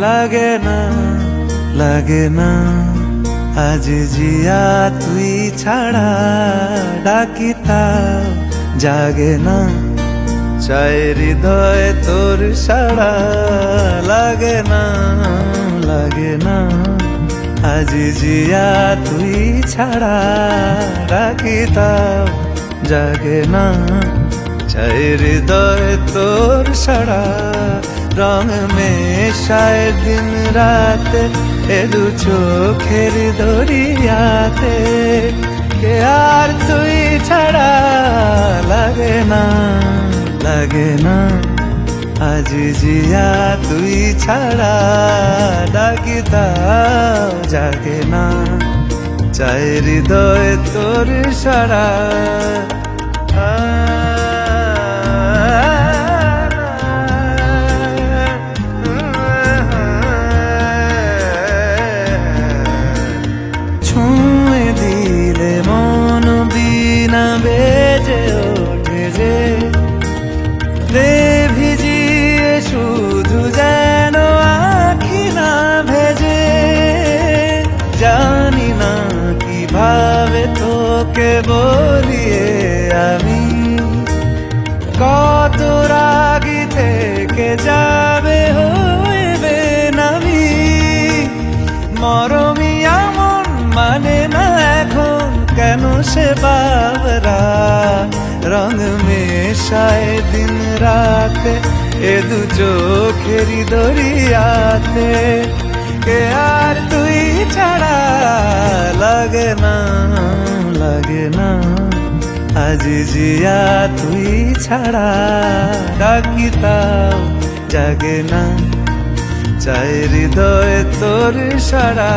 লাগে না লাগে না আজ জিয়া তুই ছাড়া ডাকি তাও জাগে না চাই হৃদয় তোর সাড়া লাগে না লাগে না আজ জিয়া তুই ছাড়া ডাকি তাও জাগে না চাই হৃদয় তোর সাড়া রং মেশায় দিন রাতে এ দু চোখের দরিয়াতে কে আর তুই ছাড়া লাগে না লাগে না আজ জিয়া তুই ছাড়া ডাকি তাও জাগে না চাই হৃদয় তোর সাড়া ছুঁয়ে দিলে মন বিনা বেজে ওঠে যে রে ভিজিয়ে শুধু যেন আখি না ভেজে জানি না কিভাবে তোকে বলিয়ে আমি কত রাগি থেকে যাবে হইবে নামি মরমি এমন মানে না এখন কেন সে বাবরা রং মেশায় দিন রাতে এ দু চোখেরি দরিয়াতে কে আর তুই ছাড়া লাগে না লাগে না আজ জিয়া তুই ছাড়া ডাকি তাও জাগে না চাই হৃদয় তোর সাড়া